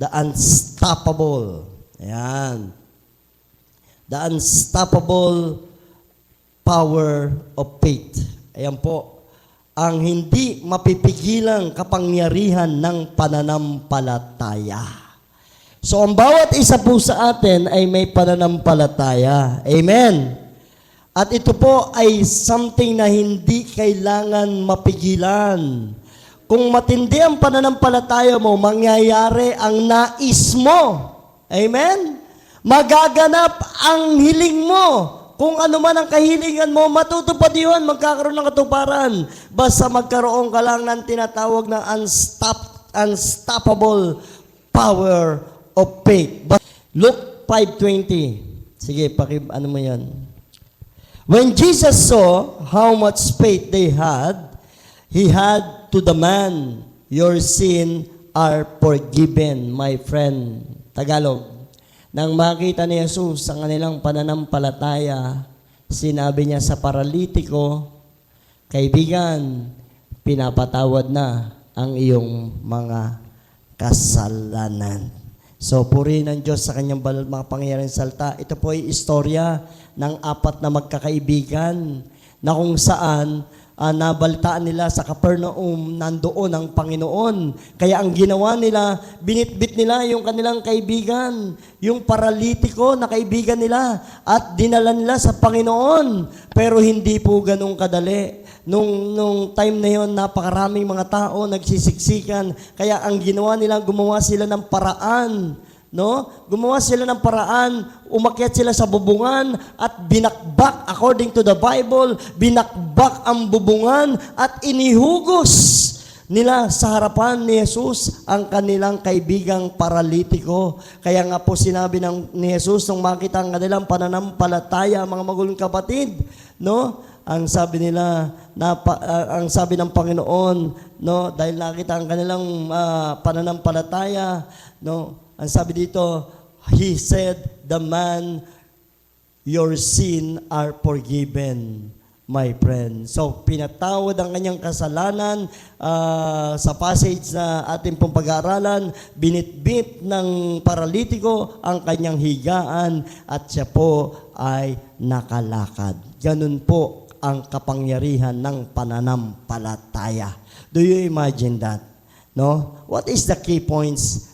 The unstoppable. Ayan. The unstoppable power of faith. Ayan po. Ang hindi mapipigilang kapangyarihan ng pananampalataya. So, ang bawat isa po sa atin ay may pananampalataya. Amen. At ito po ay something na hindi kailangan mapigilan. Kung matindi ang pananampalataya mo, mangyayari ang nais mo. Amen? Magaganap ang hiling mo. Kung ano man ang kahilingan mo, matutupad yun, magkakaroon ng katuparan. Basta magkaroon ka lang ng tinatawag na unstoppable power of faith. Luke 5:20. Sige, ano mo yan? When Jesus saw how much faith they had, He had to the man, your sin are forgiven, my friend. Tagalog. Nang makita ni Jesus ang kanilang pananampalataya, sinabi niya sa paralitiko, kaibigan, pinapatawad na ang iyong mga kasalanan. So, purihin ng Diyos sa kanyang banal mga pangyayaring salita. Ito po ay istorya ng 4 na magkakaibigan na kung saan nabalitaan nila sa Capernaum, nandoon ang Panginoon. Kaya ang ginawa nila, binitbit nila yung kanilang kaibigan, yung paralitiko na kaibigan nila, at dinala nila sa Panginoon. Pero hindi po ganun kadali. Nung time na yon, napakaraming mga tao nagsisiksikan. Kaya ang ginawa nila, gumawa sila ng paraan. No? Gumawa sila ng paraan, umakyat sila sa bubungan at binakbak, according to the Bible, binakbak ang bubungan at inihugos nila sa harapan ni Jesus ang kanilang kaibigang paralitiko. Kaya nga po sinabi ni Jesus nung makita ang kanilang pananampalataya, mga magulong kapatid, no? Ang sabi nila, ang sabi ng Panginoon, no, dahil nakita ang kanilang pananampalataya, no, ang sabi dito, He said, the man, your sin are forgiven, my friend. So, pinatawad ang kanyang kasalanan sa passage na ating pong pag-aaralan, binitbit ng paralitiko ang kanyang higaan at siya po ay nakalakad. Ganun po ang kapangyarihan ng pananampalataya. Do you imagine that? No? What is the key points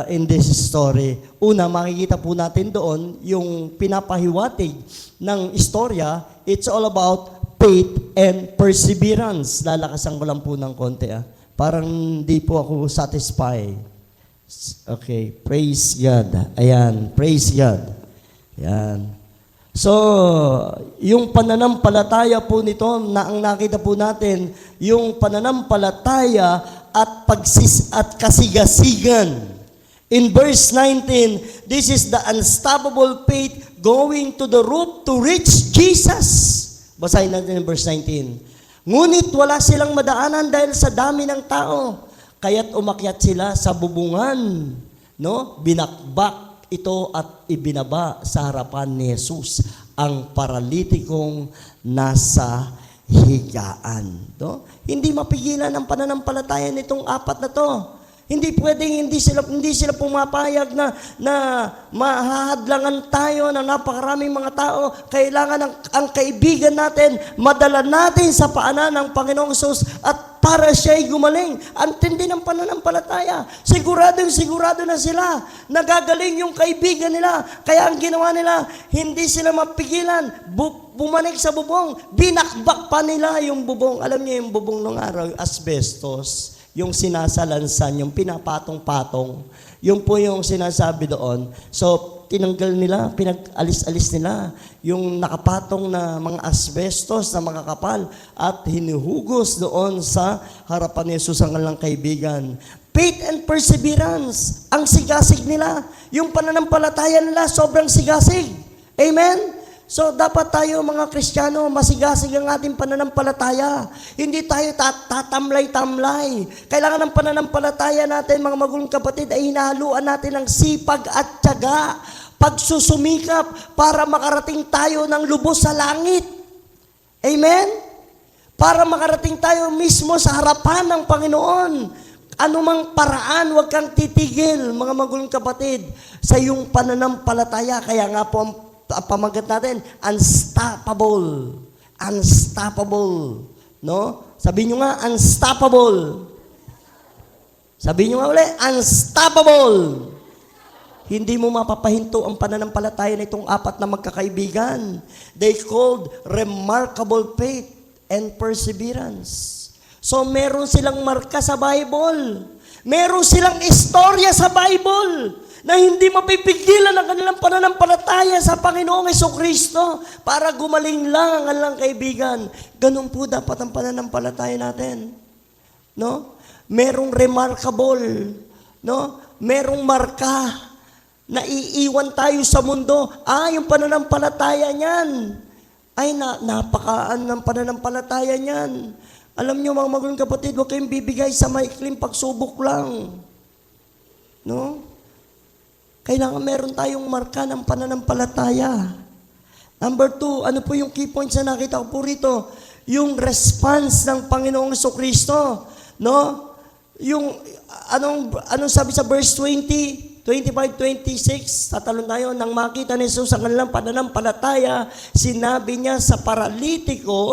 in this story? Una, makikita po natin doon yung pinapahiwatig ng istorya. It's all about faith and perseverance. Lalakasan ko lang po ng konti. Parang di po ako satisfied. Okay, praise God. Ayan, praise God. Ayan. So, yung pananampalataya po nito, na ang nakita po natin, yung pananampalataya at kasigasigan. In verse 19, this is the unstoppable faith going to the roof to reach Jesus. Basahin natin in verse 19. Ngunit wala silang madaanan dahil sa dami ng tao. Kaya't umakyat sila sa bubungan. No? Binakbak ito at ibinaba sa harapan ni Jesus ang paralitikong nasa higaan. No? Hindi mapigilan ang pananampalataya nitong 4 na to. Hindi pwedeng hindi sila pumapayag na mahahadlangan tayo ng napakaraming mga tao. Kailangan ang kaibigan natin, madala natin sa paanan ng Panginoong Hesus at para siya'y gumaling. Ang tindi ng pananampalataya. Sigurado na sila. Nagagaling yung kaibigan nila. Kaya ang ginawa nila, hindi sila mapigilan. Bumalik sa bubong. Binakbak pa nila yung bubong. Alam niyo yung bubong ng araw, asbestos. Yung sinasalansan, yung pinapatong-patong, yung po yung sinasabi doon. So, tinanggal nila, pinag-alis-alis nila yung nakapatong na mga asbestos na mga kapal at hinuhugos doon sa harapan ni Jesus ang kanilang kaibigan. Faith and perseverance, ang sigasig nila. Yung pananampalataya nila, sobrang sigasig. Amen? So, dapat tayo mga Kristiyano, masigasig ang ating pananampalataya. Hindi tayo tatamlay-tamlay. Kailangan ng pananampalataya natin, mga magulong kapatid, ay hinahaluan natin ng sipag at tiyaga, pagsusumikap para makarating tayo ng lubos sa langit. Amen? Para makarating tayo mismo sa harapan ng Panginoon. Anumang paraan, huwag kang titigil, mga magulong kapatid, sa iyong pananampalataya. Kaya nga po ang pamagat natin, unstoppable. Unstoppable. No? Sabihin nyo nga, unstoppable. Sabihin nyo nga ulit, unstoppable. Hindi mo mapapahinto ang pananampalataya na itong apat na magkakaibigan. They called remarkable faith and perseverance. So, meron silang marka sa Bible. Meron silang istorya sa Bible na hindi mapipigilan ang kanilang pananampalataya sa Panginoong Jesucristo para gumaling lang ang kanilang kaibigan. Ganun po dapat ang pananampalataya natin. No? Merong remarkable. No? Merong marka na iiwan tayo sa mundo. Yung pananampalataya niyan. Napakaan ng pananampalataya niyan. Alam niyo mga magulong kapatid, huwag kayong bibigay sa maikling pagsubok lang. No? Kailangan meron tayong marka ng pananampalataya. Number 2, ano po yung key points na nakita ko po rito? Yung response ng Panginoong Jesucristo. No? Yung, anong sabi sa verse 20, 25-26, tatalon tayo, nang makita ni Jesus ang kanilang pananampalataya, sinabi niya sa paralitiko,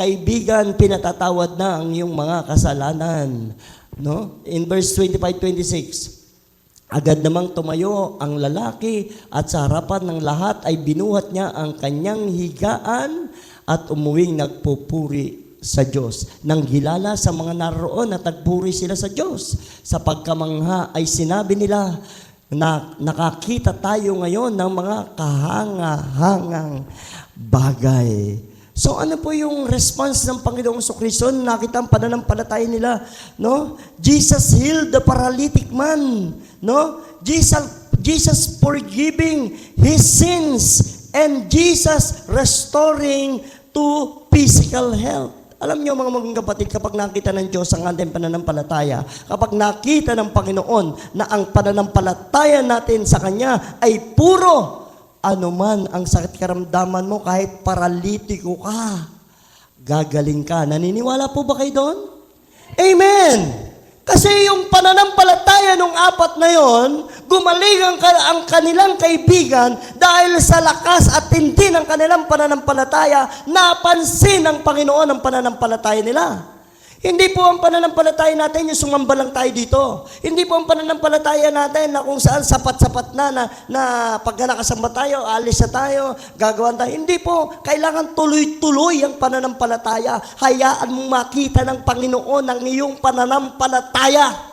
kaibigan, pinatatawad na ang iyong mga kasalanan. No? In verse 25-26, agad namang tumayo ang lalaki at sa harapan ng lahat ay binuhat niya ang kanyang higaan at umuwing nagpupuri sa Diyos. Nang gilala sa mga naroon at nagpuri sila sa Diyos. Sa pagkamangha ay sinabi nila na nakakita tayo ngayon ng mga kahanga-hangang bagay. So ano po yung response ng Panginoong Jesucristo? Nakita ang pananampalataya nila, no? Jesus healed the paralytic man, no? Jesus forgiving his sins and Jesus restoring to physical health. Alam niyo mga maging kapatid, kapag nakita ng Diyos ang ating pananampalataya, kapag nakita ng Panginoon na ang pananampalataya natin sa Kanya ay puro, anuman ang sakit karamdaman mo, kahit paralitiko ka, gagaling ka. Naniniwala po ba kayo doon? Amen! Kasi yung pananampalataya ng apat na yon, gumaling ang kanilang kaibigan dahil sa lakas at tindi ng kanilang pananampalataya, napansin ng Panginoon ang pananampalataya nila. Hindi po ang pananampalataya natin yung sumamba lang tayo dito. Hindi po ang pananampalataya natin na kung saan sapat-sapat na pagka nakasamba tayo, alis na tayo, gagawan tayo. Hindi po. Kailangan tuloy-tuloy ang pananampalataya. Hayaan mong makita ng Panginoon ang iyong pananampalataya.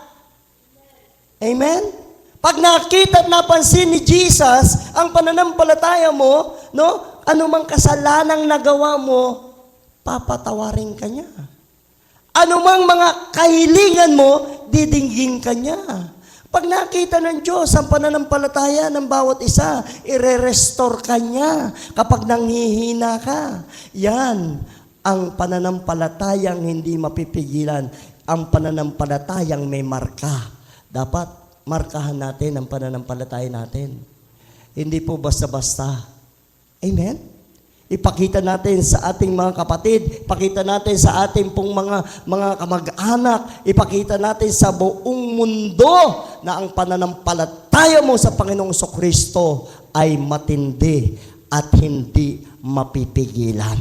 Amen? Pag nakita at napansin ni Jesus ang pananampalataya mo, no, anumang kasalanang nagawa mo, papatawarin ka niya. Anumang mga kahilingan mo, didinggin ka niya. Pag nakita ng Diyos ang pananampalataya ng bawat isa, ire-restore ka niya kapag nanghihina ka. Yan ang pananampalatayang hindi mapipigilan. Ang pananampalatayang may marka. Dapat markahan natin ang pananampalataya natin. Hindi po basta-basta. Amen? Ipakita natin sa ating mga kapatid, ipakita natin sa ating pong mga kamag-anak, ipakita natin sa buong mundo na ang pananampalataya mo sa Panginoong Jesucristo ay matindi at hindi mapipigilan.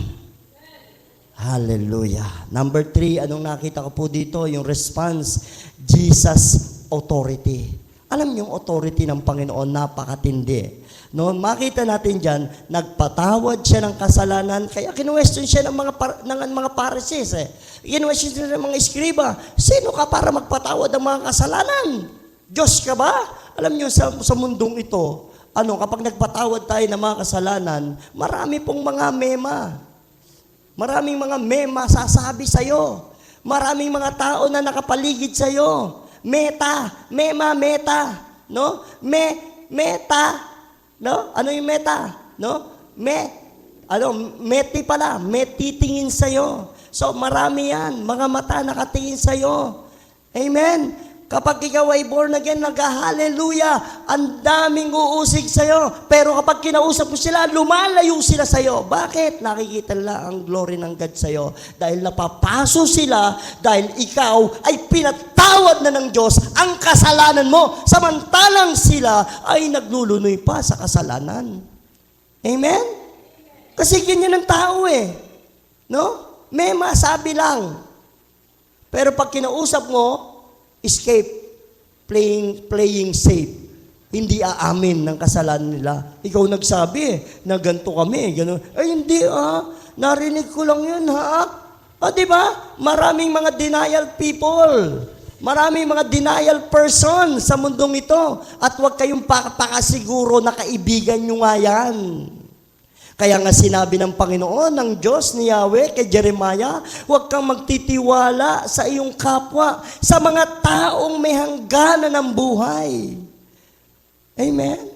Hallelujah. Number 3, anong nakita ko po dito? Yung response, Jesus' authority. Alam niyo yung authority ng Panginoon, napakatindi. Noon makita natin diyan, nagpatawad siya ng kasalanan, kaya kinuwestiyon siya ng mga Pharisees Kinuwestiyon siya ng mga eskriba. Sino ka para magpatawad ng mga kasalanan? Diyos ka ba? Alam niyo sa mundong ito, kapag nagpatawad tayo ng mga kasalanan, marami pong mga mema. Maraming mga mema sasabi sa iyo. Maraming mga tao na nakapaligid sa iyo. Meta, no? Meta. No? Ano yung meta? No? Meti pala. Metitingin sa'yo. So, marami yan. Mga mata nakatingin sa'yo. Amen? Kapag ikaw ay born again, nag-hallelujah, ang daming uusig sa'yo. Pero kapag kinausap mo sila, lumalayo sila sa'yo. Bakit? Nakikita nila ang glory ng God sa'yo. Dahil napapaso sila, dahil ikaw ay pinatawad na ng Diyos ang kasalanan mo. Samantalang sila ay naglulunoy pa sa kasalanan. Amen? Kasi ganyan ang tao eh. No? May masabi lang. Pero pag kinausap mo, escape, playing safe. Hindi aamin ng kasalanan nila. Ikaw nagsabi na ganito kami, gano'n. Ay hindi narinig ko lang yun di ba? Maraming mga denial people. Maraming mga denial person sa mundong ito. At huwag kayong pakasiguro na kaibigan nyo nga yan. Kaya nga sinabi ng Panginoon, ng Diyos ni Yahweh kay Jeremiah, huwag kang magtitiwala sa iyong kapwa, sa mga taong may hangganan ng buhay. Amen?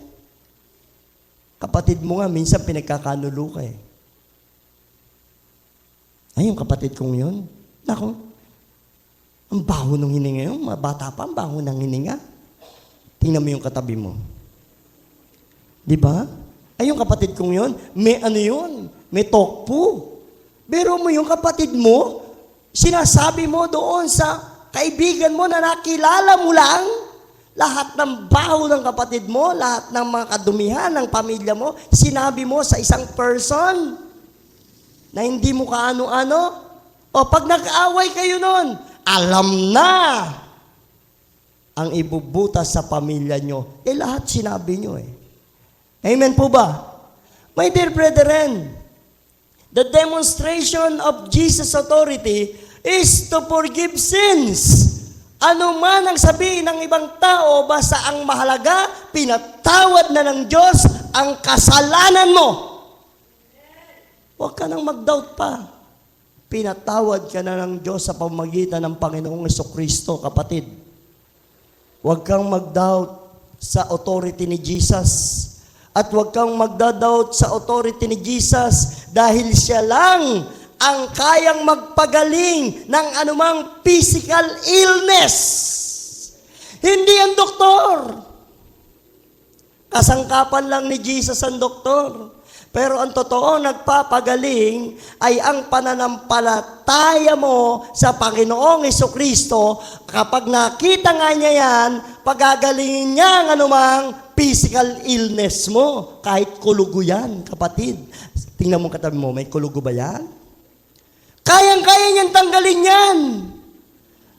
Kapatid mo nga, minsan pinagkakanulo ka eh. Ay, yung kapatid kong yun, nako, ang baho ng hininga yun, mga bata pa, ang baho ng hininga. Tingnan mo yung katabi mo. Di ba? Ay, yung kapatid kong yun, may may tokpo. Pero mo yung kapatid mo, sinasabi mo doon sa kaibigan mo na nakilala mo lang, lahat ng baho ng kapatid mo, lahat ng mga kadumihan ng pamilya mo, sinabi mo sa isang person na hindi mo kaano-ano. O pag nag-away kayo nun, alam na ang ibubutas sa pamilya nyo. Lahat sinabi nyo eh. Amen po ba? My dear brethren, the demonstration of Jesus' authority is to forgive sins. Ano man ang sabihin ng ibang tao, basta ang mahalaga, pinatawad na ng Diyos ang kasalanan mo. Huwag ka nang mag-doubt pa. Pinatawad ka na ng Diyos sa pamamagitan ng Panginoong Jesucristo, kapatid. Huwag kang mag-doubt sa authority ni Jesus. At huwag kang magdadoubt sa authority ni Jesus dahil siya lang ang kayang magpagaling ng anumang physical illness. Hindi ang doktor. Kasangkapan lang ni Jesus ang doktor. Pero ang totoo nagpapagaling ay ang pananampalataya mo sa Panginoong Jesucristo. Kapag nakita nga niya yan, pagagalingin niya ang anumang physical illness mo. Kahit kulugo yan, kapatid. Tingnan mo katabi mo, may kulugo ba yan? Kayang-kaya niyang tanggalin yan.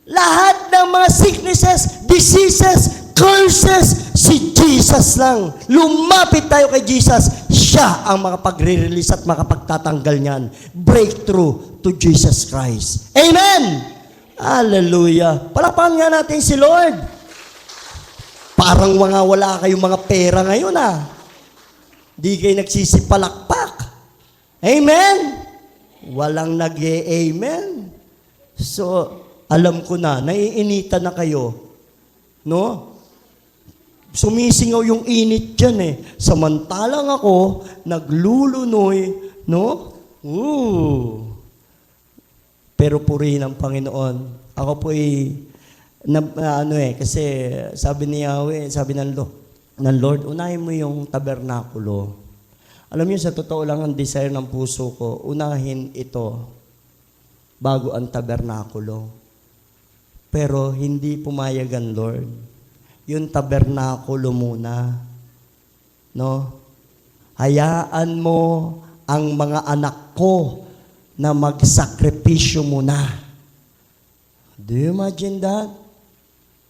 Lahat ng mga sicknesses, diseases, curses, si Jesus lang. Lumapit tayo kay Jesus. Siya ang makapagre-release at makapagtatanggal niyan. Breakthrough to Jesus Christ. Amen! Hallelujah! Palapakan nga natin si Lord. Parang wala kayong mga pera ngayon Di kayo nagsisipalakpak. Amen? Walang nag-e-amen. So, alam ko na, naiinitan na kayo. No? Sumisingaw yung init dyan Samantalang ako, naglulunoy, no? Pero purihin ang Panginoon. Ako po kasi sabi ni Yahweh, sabi ng Lord, unahin mo yung tabernakulo. Alam niyo, sa totoo lang ang desire ng puso ko, unahin ito bago ang tabernakulo. Pero hindi pumayag ang Lord. Yung tabernakulo muna. No? Hayaan mo ang mga anak ko na magsakripisyo muna. Do you imagine that?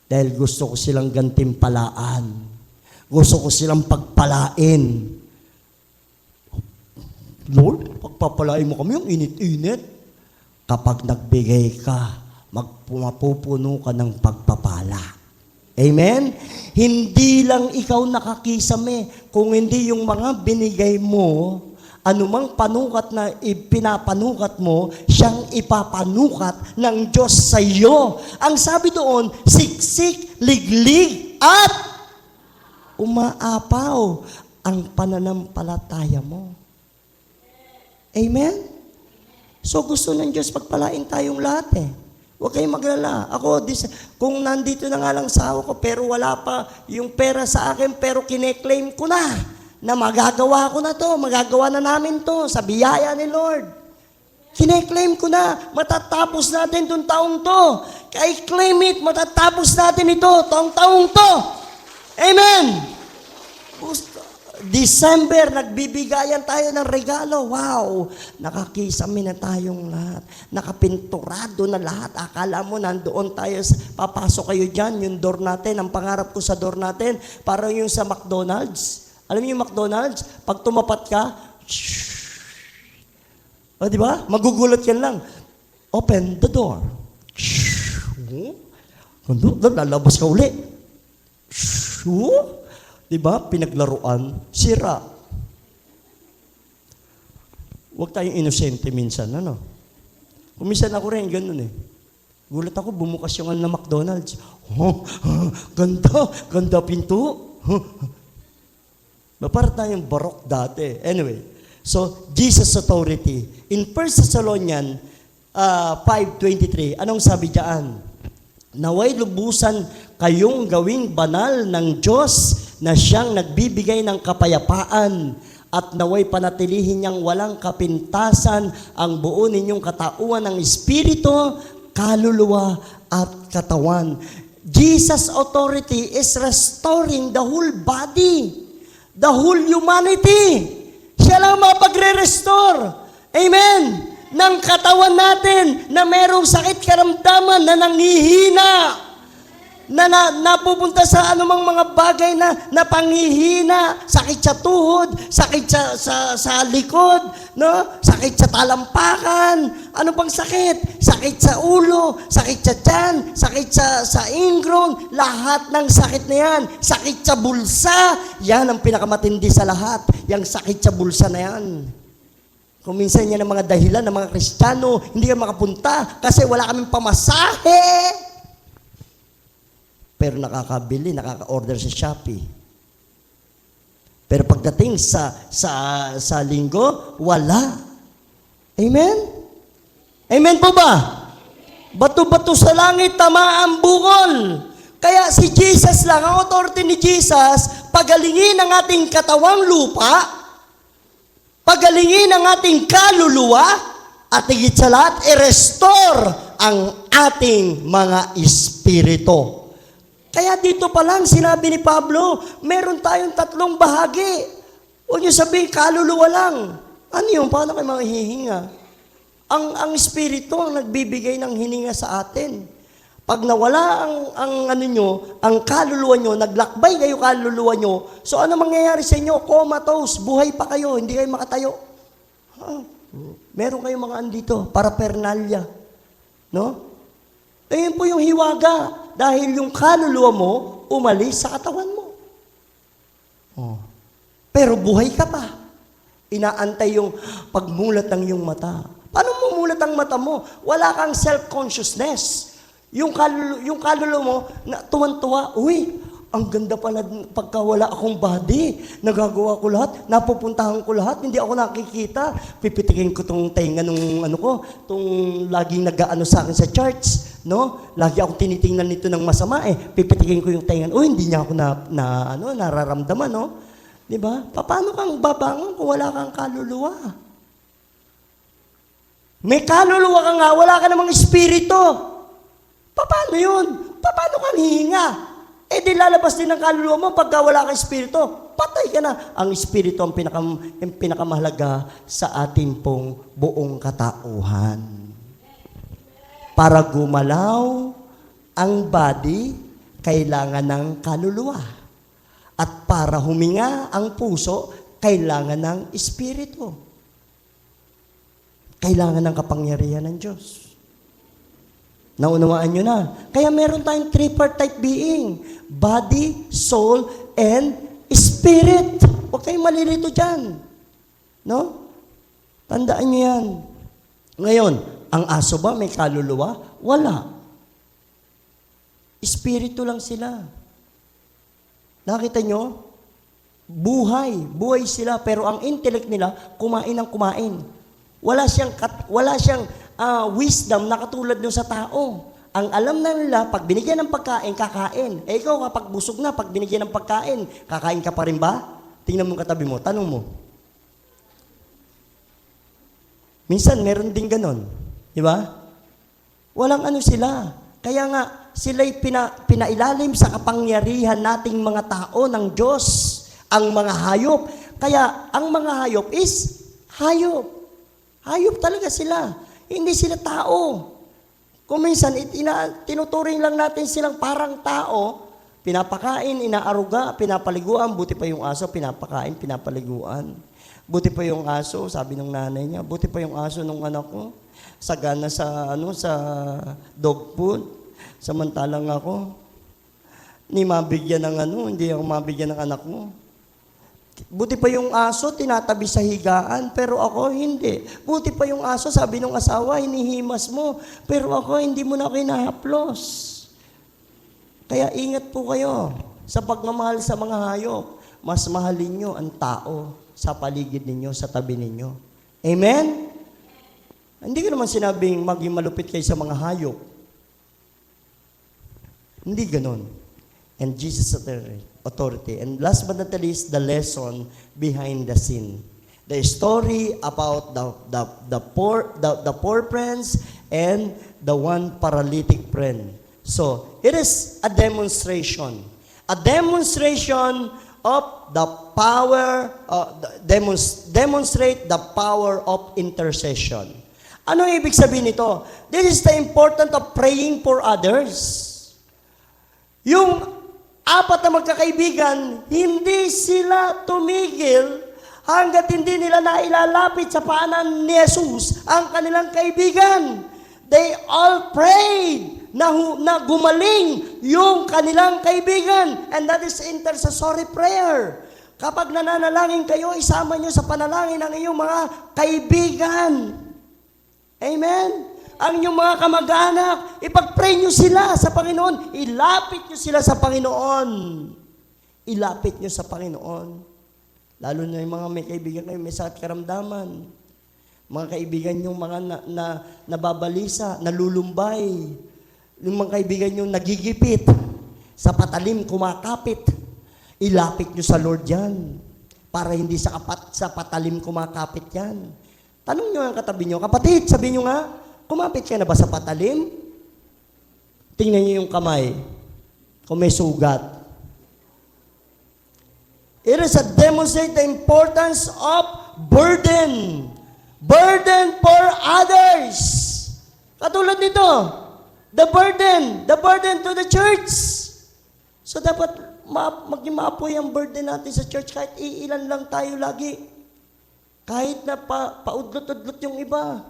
Dahil gusto ko silang gantimpalaan. Gusto ko silang pagpalain. Lord, pagpapalain mo kami, yung init-init. Kapag nagbigay ka, mapupuno ka ng pagpapala. Amen? Hindi lang ikaw nakakisame, kung hindi yung mga binigay mo, anumang panukat na ipinapanukat mo, siyang ipapanukat ng Diyos sa iyo. Ang sabi doon, siksik, liglig, at umaapaw ang pananampalataya mo. Amen? So gusto ng Diyos pagpalain tayong lahat Huwag kayong maglala. Ako, kung nandito na nga lang sa ko, pero wala pa yung pera sa akin, pero kine-claim ko na magagawa ko na to, magagawa na namin to sa biyaya ni Lord. Kine-claim ko na, matatapos natin itong taong to. Kaya claim it, matatapos natin ito, taong to. Amen! December, nagbibigayan tayo ng regalo. Wow! Nakakisame na tayong lahat. Nakapinturado na lahat. Akala mo nandoon tayo, papasok kayo dyan, yung door natin, ang pangarap ko sa door natin, parang yung sa McDonald's. Alam niyo yung McDonald's? Pag tumapat ka, o di ba? Magugulat yan lang. Open the door. Lalabas ka uli. Di ba? Pinaglaruan, sira. Huwag tayong inosente minsan, ano? Kung minsan ako rin, ganun eh. Gulat ako, bumukas yung na McDonald's. Ganda pinto. Para tayong barok dati. Anyway, so, Jesus' authority. In 1 Thessalonians 5:23, anong sabi diyan? Naway lubusan kayong gawing banal ng Diyos na siyang nagbibigay ng kapayapaan at naway panatilihin niyang walang kapintasan ang buo ninyong katauhan ng Espiritu, kaluluwa at katawan. Jesus' authority is restoring the whole body, the whole humanity. Siya lang mapagre-restore. Amen! Ng katawan natin na merong sakit karamdaman na nanghihina, na napupunta sa anumang mga bagay na panghihina, sakit sa tuhod, sakit sa likod, no? Sakit sa talampakan, ano pang sakit? Sakit sa ulo, sakit sa tiyan, sakit sa ingrown, lahat ng sakit na yan. Sakit sa bulsa, yan ang pinakamatindi sa lahat, yung sakit sa bulsa na yan. Kung minsan yan ang mga dahilan ng mga Kristiyano, hindi ka makapunta kasi wala kaming pamasahe. Pero nakakabili, nakaka-order sa Shopee. Pero pagdating sa linggo, wala. Amen? Amen po ba? Bato-bato sa langit, tama ang bukol. Kaya si Jesus lang, ang authority ni Jesus, pagalingin ang ating katawang lupa, pagalingin ang ating kaluluwa, at higit sa lahat, i-restore ang ating mga espiritu. Kaya dito pa lang, sinabi ni Pablo, meron tayong tatlong bahagi. Huwag niyo sabihin, kaluluwa lang. Ano yun? Paano kayo mahihinga? Ang espiritu ang nagbibigay ng hininga sa atin. Pag nawala ang kaluluwa nyo, naglakbay kayo kaluluwa nyo, so ano mangyayari sa inyo? Comatose, buhay pa kayo, hindi kayo makatayo. Meron kayong mga andito, paraphernalia. No? Ayun po yung hiwaga, dahil yung kaluluwa mo, umalis sa katawan mo. Pero buhay ka pa. Inaantay yung pagmulat ng iyong mata. Paano mumulat ang mata mo? Wala kang self-consciousness. Yung kaluluwa mo, tuwan-tuwa, uy, ang ganda pala pagka wala akong body. Nagagawa ko lahat, napupuntahan ko lahat, hindi ako nakikita. Pipitikin ko tong tenga nung tong laging nag-aano sa akin sa church, no? Lagi akong tinitingnan nito ng masama pipitikin ko yung tenga. Uy, hindi niya ako nararamdaman, no? 'Di ba? Paano kang babangon kung wala kang kaluluwa? May kaluluwa ka nga, wala ka namang espiritu. Paano yun? Paano kang hihinga? Di lalabas din ang kaluluwa mo pagka wala kang espiritu. Patay ka na. Ang espiritu ang pinakamahalaga sa ating pong buong katauhan. Para gumalaw ang body, kailangan ng kaluluwa. At para huminga ang puso, kailangan ng espiritu. Kailangan ng kapangyarihan ng Diyos. Naunawaan nyo na. Kaya meron tayong tripartite being. Body, soul, and spirit. Huwag kayong malilito dyan. No? Tandaan nyo yan. Ngayon, ang aso ba may kaluluwa? Wala. Espiritu lang sila. Nakita nyo? Buhay sila, pero ang intellect nila, kumain ng kumain. Wala siyang wisdom na katulad nyo sa tao. Ang alam na nila, pag binigyan ng pagkain, kakain. Eh ikaw, kapag busog na, pag binigyan ng pagkain, kakain ka pa rin ba? Tingnan mo katabi mo, tanong mo. Minsan, meron din ganon. Di ba? Walang ano sila. Kaya nga, sila'y pinailalim sa kapangyarihan nating mga tao ng Diyos, ang mga hayop. Kaya, ang mga hayop is hayop. Hayop talaga sila. Hindi sila tao. Kung minsan, tinuturing lang natin silang parang tao, pinapakain, inaaruga, pinapaliguan, buti pa yung aso, pinapakain, pinapaliguan. Buti pa yung aso, sabi ng nanay niya, buti pa yung aso nung anak ko, sagana sa dog food. Samantalang ako, hindi ako mabigyan ng anak mo. Buti pa yung aso, tinatabi sa higaan, pero ako hindi. Buti pa yung aso, sabi ng asawa, hinihimas mo, pero ako hindi mo na kinahaplos. Kaya ingat po kayo sa pagmamahal sa mga hayop. Mas mahalin nyo ang tao sa paligid ninyo, sa tabi ninyo. Amen? Hindi ko naman sinabing maging malupit kayo sa mga hayop. Hindi ganon. And Jesus authority. And last but not least, the lesson behind the scene. The story about the poor friends and the one paralytic friend. So, it is a demonstration. A demonstration of the power, demonstrate the power of intercession. Ano ibig sabihin nito? This is the importance of praying for others. Yung apat na magkakaibigan, hindi sila tumigil hanggat hindi nila nailalapit sa paanan ni Jesus ang kanilang kaibigan. They all prayed na gumaling yung kanilang kaibigan. And that is intercessory prayer. Kapag nananalangin kayo, isama nyo sa panalangin ang iyong mga kaibigan. Amen? Ang inyong mga kamag-anak, ipag-pray nyo sila sa Panginoon. Ilapit nyo sila sa Panginoon. Ilapit nyo sa Panginoon. Lalo na yung mga may kaibigan kayo, may sakit karamdaman. Mga kaibigan yung mga nababalisa, nalulumbay. Yung mga kaibigan yung nagigipit, sa patalim kumakapit. Ilapit nyo sa Lord yan. Para hindi sa patalim kumakapit yan. Tanong nyo ang katabi nyo, kapatid, sabi nyo nga, kumapit ka na ba sa patalim? Tingnan nyo yung kamay. Kung may sugat. It is a demonstrate the importance of burden. Burden for others. Katulad nito, the burden to the church. So dapat maging maapoy ang burden natin sa church kahit iilan lang tayo lagi. Kahit na paudlot-udlot yung iba.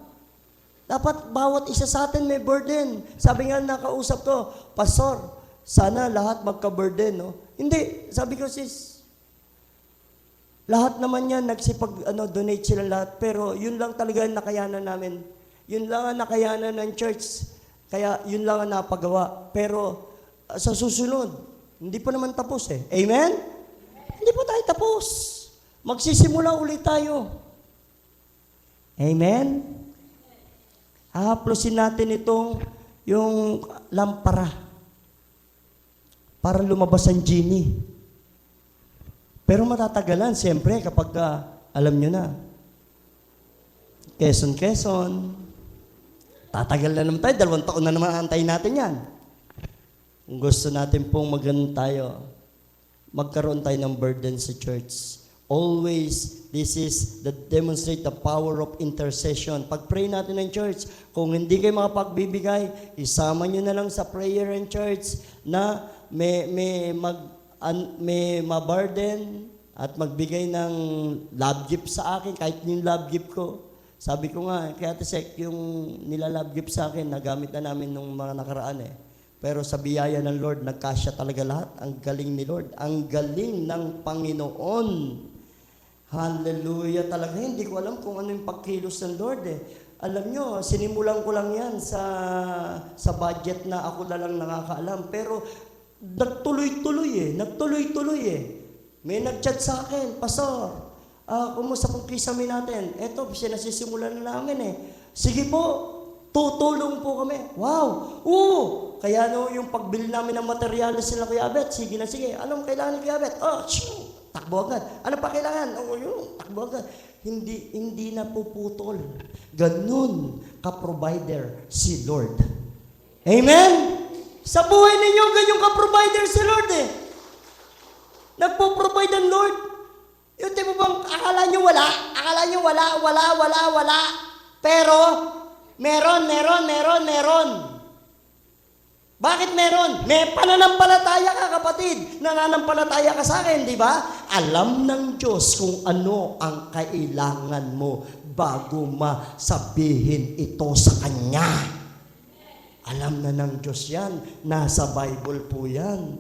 Dapat bawat isa sa atin may burden. Sabi nga nakausap ko, Pastor, sana lahat magka-burden, no? Hindi, sabi ko sis, lahat naman yan, donate sila lahat, pero yun lang talaga ang nakayanan namin. Yun lang ang nakayanan ng church. Kaya yun lang ang napagawa. Pero sa susunod, hindi pa naman tapos eh. Amen? Hindi pa tayo tapos. Magsisimula ulit tayo. Amen? Hahaplosin natin yung lampara para lumabas ang genie. Pero matatagalan, siyempre, kapag alam nyo na. Quezon. Tatagal na naman tayo, 2 taon na naman antayin natin yan. Kung gusto natin pong magkaroon tayo ng burden sa church. Always, this is the demonstrate the power of intercession. Pag-pray natin ng church, kung hindi kayo makapagbibigay, isama nyo na lang sa prayer in church na may maburden at magbigay ng love gift sa akin, kahit yung love gift ko. Sabi ko nga, kaya Tesek, yung nila-love gift sa akin, nagamit na namin nung mga nakaraan eh. Pero sa biyaya ng Lord, nagkasya talaga lahat. Ang galing ni Lord. Ang galing ng Panginoon. Hallelujah talaga. Hindi ko alam kung ano yung pagkilos ng Lord eh. Alam nyo, sinimulan ko lang yan sa budget na ako na lang nakakaalam. Pero nagtuloy-tuloy eh. May nag-chat sa akin, Pastor, kumusta pong kisame natin? Eto, sinasisimulan na namin eh. Sige po, Tutulong po kami. Wow! Oo! Kaya yung pagbili namin ng materyales sila Kuya Abet, sige na sige. Anong kailangan ni Kuya Abet? Oh, takbo agad. Ano pa kailangan? Oh, yun, takbo agad. Hindi na puputol. Ganun ka-provider si Lord. Amen? Sa buhay ninyo, ganyan ka-provider si Lord eh. Nagpo-provide ang Lord. Yung tipo bang akala nyo wala? Akala nyo wala. Pero, meron. Bakit meron? May pananampalataya ka, kapatid. Nananampalataya ka sa akin, di ba? Alam ng Diyos kung ano ang kailangan mo bago masabihin ito sa Kanya. Alam na ng Diyos yan. Nasa Bible po yan.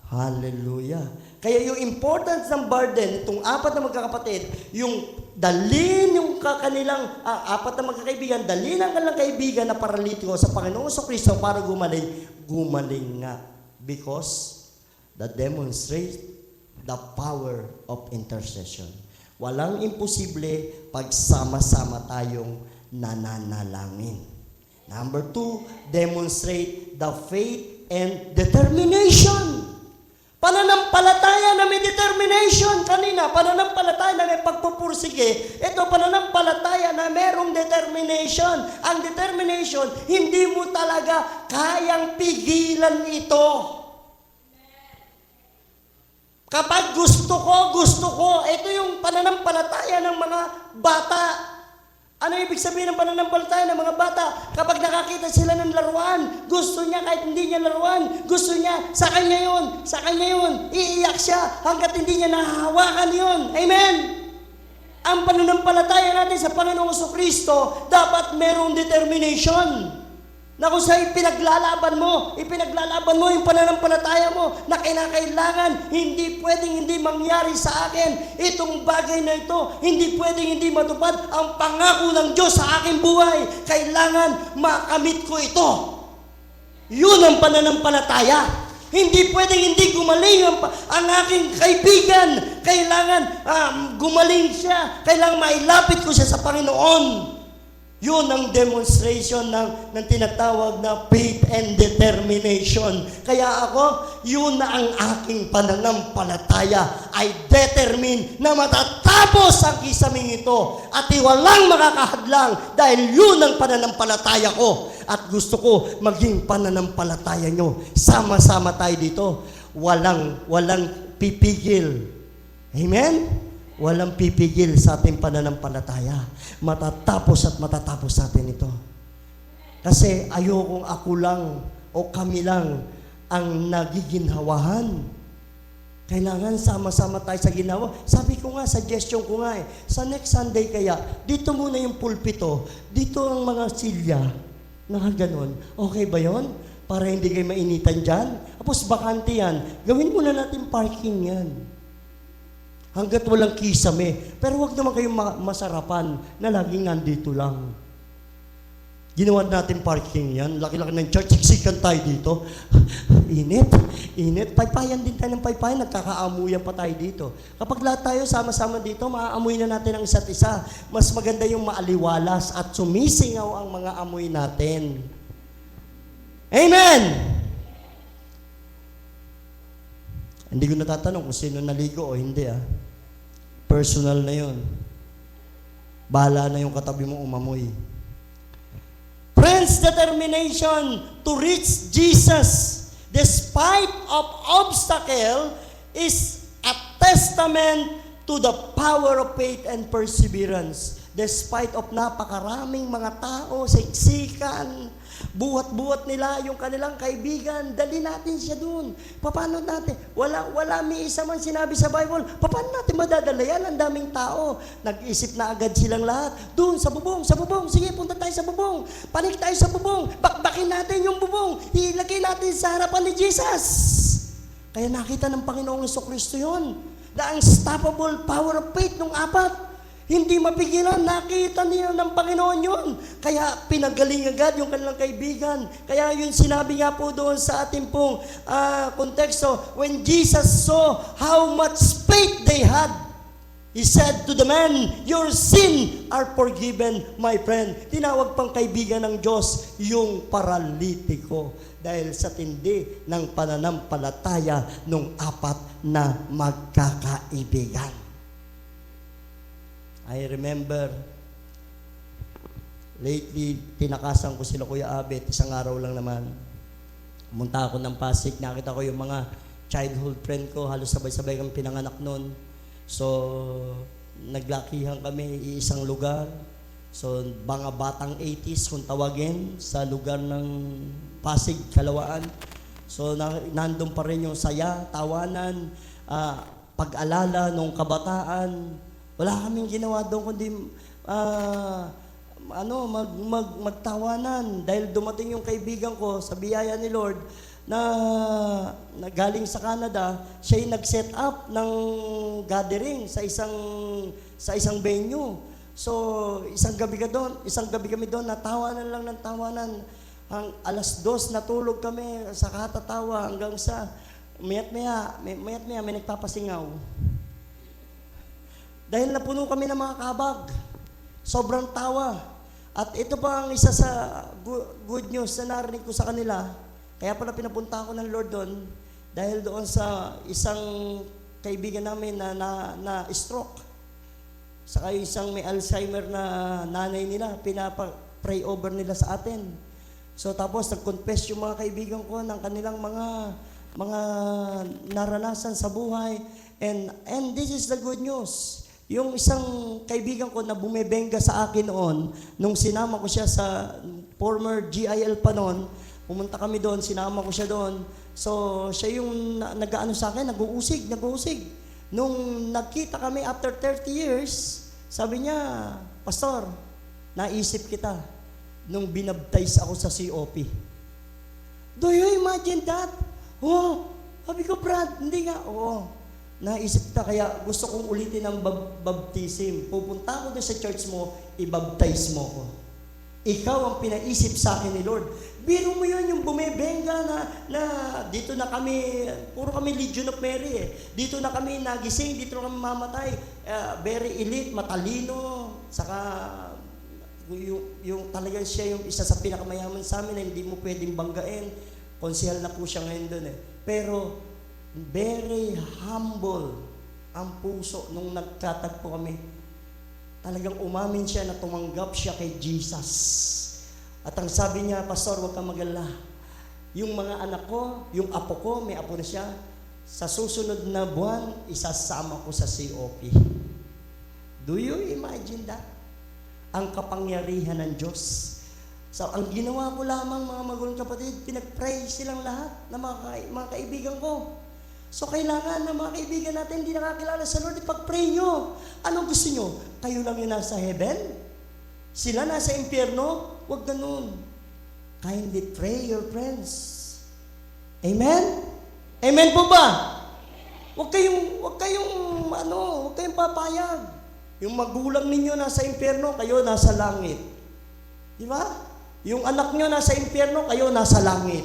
Hallelujah. Kaya yung importance ng burden, itong apat na magkakapatid, yung dalhin yung kanilang apat na magkakaibigan, dalhin ang kanilang kaibigan na paralitiko sa Panginoong Kristo para gumaling nga. Because that demonstrate the power of intercession. Walang imposible pag sama-sama tayong nananalangin. Number 2, demonstrate the faith and determination. Pananampalataya na may determination. Kanina, pananampalataya na may pagpupursige. Ito, pananampalataya na merong determination. Ang determination, hindi mo talaga kayang pigilan ito. Kapag gusto ko, ito yung pananampalataya ng mga bata. Ano ibig sabihin ng pananampalataya ng mga bata? Kapag nakakita sila ng laruan, gusto niya kahit hindi niya laruan, gusto niya, sa kanya yun, iiyak siya hanggat hindi niya nahahawakan yun. Amen? Ang pananampalataya natin sa Panginoong Kristo, dapat merong determination. Na kung sa ipinaglalaban mo yung pananampalataya mo na kinakailangan, hindi pwedeng hindi mangyari sa akin itong bagay na ito, hindi pwedeng hindi matupad ang pangako ng Diyos sa aking buhay. Kailangan makamit ko ito. Yun ang pananampalataya. Hindi pwedeng hindi gumaling ang aking kaibigan. Kailangan gumaling siya. Kailangan mailapit ko siya sa Panginoon. Yun ang demonstration ng tinatawag na faith and determination. Kaya ako, yun na ang aking pananampalataya. I determine na matatapos ang kisaming ito at walang makakahadlang dahil yun ang pananampalataya ko. At gusto ko maging pananampalataya nyo. Sama-sama tayo dito. Walang pipigil. Amen? Walang pipigil sa ating pananampalataya. Matatapos natin ito. Kasi ayokong ako lang o kami lang ang nagiginhawahan. Kailangan sama-sama tayo sa ginawa. Sabi ko nga, suggestion ko nga sa next Sunday kaya, dito muna yung pulpito, dito ang mga silya, nakaganon. Okay ba yon? Para hindi kayo mainitan dyan. Tapos bakante yan, gawin muna natin parking yan. Hanggat walang kisame. Pero wag naman kayong masarapan na laging nandito lang. Ginawa natin parking yan. Laki-laki ng church. Siksikan tayo dito. Init. Paypayan din tayo ng paypayan. Nagkakaamuyan pa tayo dito. Kapag lahat tayo sama-sama dito, maaamoy na natin ang isa't isa. Mas maganda yung maaliwalas at sumisingaw ang mga amoy natin. Amen! Hindi ko natatanong kung sino naligo o hindi Personal na yun. Bahala na yung katabi mo umamoy. Friends, determination to reach Jesus despite of obstacle is a testament to the power of faith and perseverance. Despite of napakaraming mga tao, siksikan, buhat-buhat nila yung kanilang kaibigan, dali natin siya dun. Paano natin? Wala may isa man sinabi sa Bible, paano natin madadala yan? Ang daming tao. Nag-isip na agad silang lahat. Dun, sa bubong. Sige, punta tayo sa bubong. Panik tayo sa bubong. Bakbakin natin yung bubong. Ilagay natin sa harapan ni Jesus. Kaya nakita ng Panginoong Kristo yun. The unstoppable power of faith nung apat. Hindi mapigilan, nakita niya ng Panginoon yun. Kaya pinagaling agad yung kanilang kaibigan. Kaya yun sinabi nga po doon sa ating pong konteksto, when Jesus saw how much faith they had, He said to the man, your sin are forgiven, my friend. Tinawag pang kaibigan ng Diyos yung paralitiko dahil sa tindi ng pananampalataya ng apat na magkakaibigan. I remember, lately, tinakasan ko sila Kuya Abet, isang araw lang naman. Pumunta ako ng Pasig, nakita ko yung mga childhood friend ko, halos sabay-sabay kami pinanganak noon. So, naglakihan kami isang lugar. So, mga batang 80s kung tawagin sa lugar ng Pasig, Kalawaan. So, nandun pa rin yung saya, tawanan, pag-alala nung kabataan. Wala kaming ginawa doon kundi magtawanan. Dahil dumating yung kaibigan ko sa biyaya ni Lord, na galing sa Canada, siya yung nag-set up ng gathering sa isang venue. So, isang gabi kami doon, natawanan lang ng tawanan. Ang alas 2 natulog kami sa katatawa hanggang sa mayat-maya may nagpapasingaw. Dahil napuno kami ng mga kabag. Sobrang tawa. At ito pa ang isa sa good news na narinig ko sa kanila. Kaya pala pinapunta ako ng Lord doon dahil doon sa isang kaibigan namin na stroke. Saka isang may Alzheimer na nanay nila, pinapa-pray over nila sa atin. So tapos nag-confess yung mga kaibigan ko ng kanilang mga naranasan sa buhay. And this is the good news. Yung isang kaibigan ko na bumebenga sa akin noon, nung sinama ko siya sa former GIL pa noon, pumunta kami doon, sinama ko siya doon. So, siya yung nag-ano sa akin, nag-uusig. Nung nagkita kami after 30 years, sabi niya, Pastor, naisip kita nung binabtize ako sa COP. Do you imagine that? Oh, sabi ko, Brad, hindi nga. Oo, naisip kita, kaya gusto kong ulitin ang baptism. Pupunta ako doon sa church mo, ibaptize mo ko. Ikaw ang pinaisip sa akin ni Lord. Biro mo yun, yung bumebenga na dito na kami, puro kami Legion of Mary eh. Dito na kami nagising, dito na kami mamatay. Very elite, matalino, saka yung talagang siya yung isa sa pinakamayaman sa amin na hindi mo pwedeng banggain. Konsehal na po siya ngayon doon eh. Pero very humble ang puso nung nagkatagpo kami. Talagang umamin siya na tumanggap siya kay Jesus. At ang sabi niya, Pastor, huwag kang mag-alala. Yung mga anak ko, yung apo ko, may apo na siya, sa susunod na buwan, isasama ko sa COP. Do you imagine that? Ang kapangyarihan ng Diyos. So, ang ginawa ko lamang, mga magulang kapatid, pinag-pray silang lahat na mga kaibigan ko. So, kailangan na mga kaibigan natin hindi nakakilala sa Lord, ipag-pray nyo. Anong gusto nyo? Kayo lang yung nasa heaven? Sila nasa impyerno? Huwag ganun. Kindly pray your friends. Amen? Amen po ba? Huwag kayong papayag. Yung magulang ninyo nasa impyerno, kayo nasa langit. Di ba? Yung anak nyo nasa impyerno, kayo nasa langit.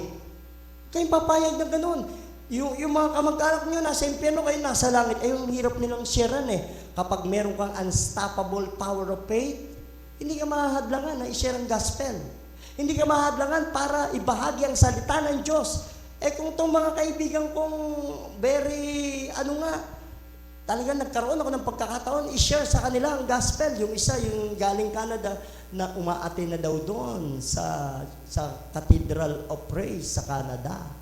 Kayong papayag na ganun. Yung mga kamag-anak nyo nasa impyerno, kayo nasa langit. Ay, yung hirap nilang sharean eh. Kapag meron kang unstoppable power of faith, hindi ka mahadlangan na i-share ang gospel. Hindi ka mahadlangan para ibahagi ang salita ng Diyos. Eh kung itong mga kaibigan kong talaga nagkaroon ako ng pagkakataon, i-share sa kanila ang gospel. Yung isa, yung galing Canada, na umaate na daw doon sa Cathedral of Praise sa Canada.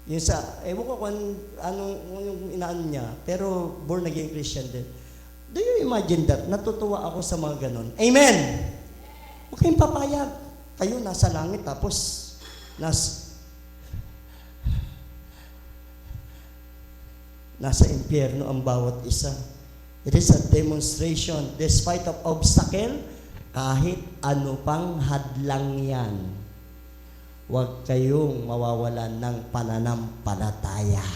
Yung ewan ko kung yung inaan niya, pero born again Christian din. Do you imagine that? Natutuwa ako sa mga ganon. Amen! Huwag kayong papayag. Kayo nasa langit, tapos nasa impyerno ang bawat isa. It is a demonstration. Despite of obstacle, kahit ano pang hadlang yan, huwag kayong mawawalan ng pananampalataya.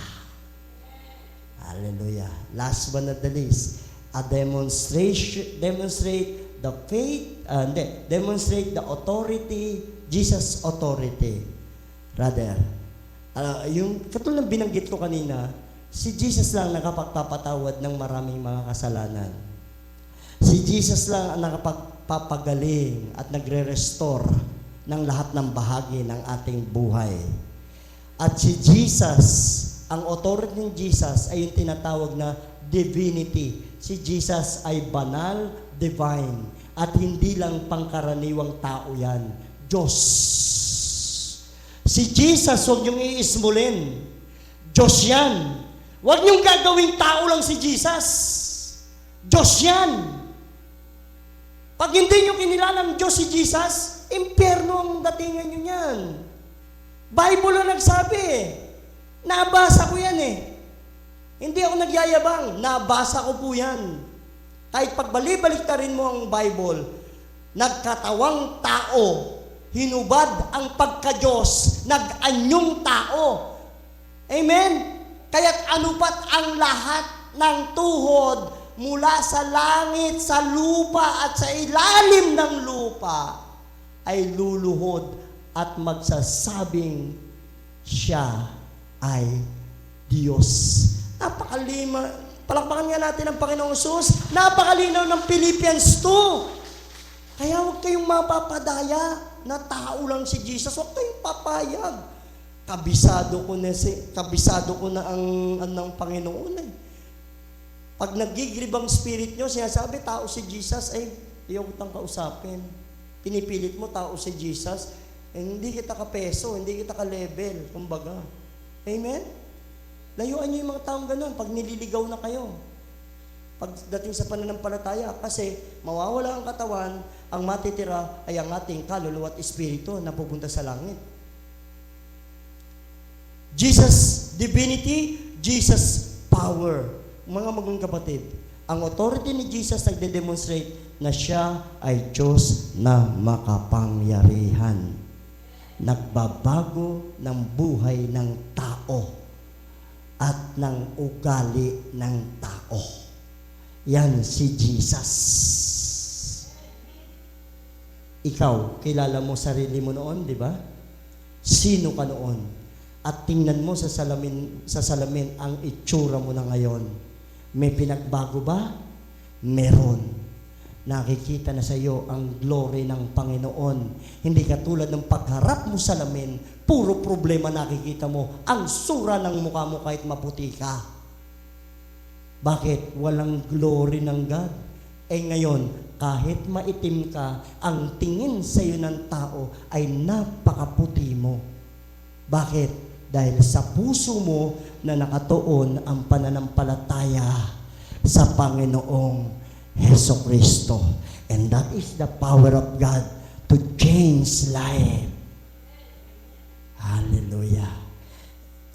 Hallelujah. Last but not the least, demonstrate the faith, demonstrate the authority, Jesus' authority. Rather, yung katulad ng binanggit ko kanina, Si Jesus lang nakapagpapatawad ng maraming mga kasalanan. Si Jesus lang ang nakapagpapagaling at nagre-restore ng lahat ng bahagi ng ating buhay. At si Jesus, ang authority ng Jesus ay yung tinatawag na divinity. Si Jesus ay banal, divine, at hindi lang pangkaraniwang tao yan. Diyos. Si Jesus, huwag niyong iismulin. Diyos yan. Huwag niyong gagawing tao lang si Jesus. Diyos yan. Pag hindi niyo kinilalang Diyos si Jesus, impyerno ang datingan niyo yan. Bible na nagsabi eh. Nabasa ko yan eh. Hindi ako nagyayabang. Nabasa ko po yan. Kahit pagbalik-balik ka rin mo ang Bible, nagkatawang tao, hinubad ang pagka-Diyos, nag-anyong tao. Amen? Kaya't anupat ang lahat ng tuhod mula sa langit, sa lupa at sa ilalim ng lupa ay luluhod at magsasabing siya ay Diyos. Napakalima. Palakpakan nga natin ang Panginoong Jesus. Napakalinaw ng Philippians 2. Kaya huwag kayong mapapadaya na tao lang si Jesus. Huwag kayong papayag. Kabisado ko na ang Panginoon eh. Pag nagigrib ang spirit nyo, sinasabi, tao si Jesus, ay ayaw kitang kausapin. Pinipilit mo, tao si Jesus, eh, hindi kita ka-peso, hindi kita ka-level, kumbaga. Amen? Layuan nyo yung mga taong ganun pag nililigaw na kayo. Pagdating sa pananampalataya, kasi mawawala ang katawan, ang matitira ay ang ating kaluluwa at espiritu na pupunta sa langit. Jesus divinity, Jesus power. Mga magong kapatid, ang authority ni Jesus nagde-demonstrate na siya ay Diyos na makapangyarihan. Nagbabago ng buhay ng tao at ng ugali ng tao. Yan si Jesus. Ikaw, kilala mo sarili mo noon, di ba? Sino ka noon? At tingnan mo sa salamin ang itsura mo na ngayon. May pinagbago ba? Meron. Nakikita na sa iyo ang glory ng Panginoon. Hindi katulad ng pagharap mo sa salamin, puro problema nakikita mo. Ang sura ng mukha mo kahit maputi ka. Bakit? Walang glory ng God. Eh ngayon, kahit maitim ka, ang tingin sa iyo ng tao ay napakaputi mo. Bakit? Dahil sa puso mo na nakatuon ang pananampalataya sa Panginoong Hesukristo. And that is the power of God to change life. Hallelujah.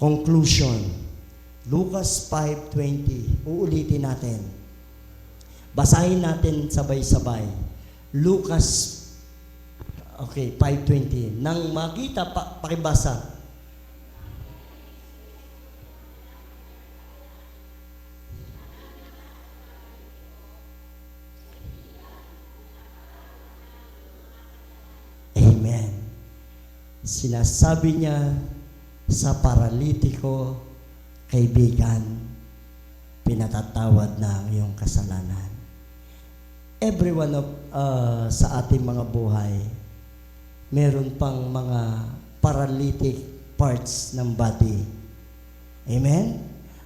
Conclusion. Lucas 5:20. Uulitin natin. Basahin natin sabay-sabay. Lucas 5:20. Nang makita, pakibasa. Amen. Sinasabi niya sa paralitiko, kaibigan, pinatatawad na ang iyong kasalanan. Everyone sa ating mga buhay, meron pang mga paralytic parts ng body. Amen?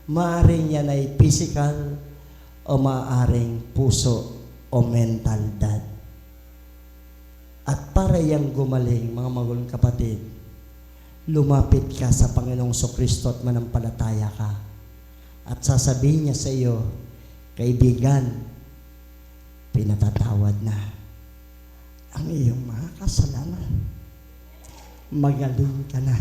Maaring yan ay physical o maaring puso o mental dad. At para yang gumaling, mga magulang kapatid, lumapit ka sa Panginoong Kristo at manampalataya ka. At sasabihin niya sa iyo, kaibigan, pinatatawad na ang iyong mga kasalanan. Magaling ka na.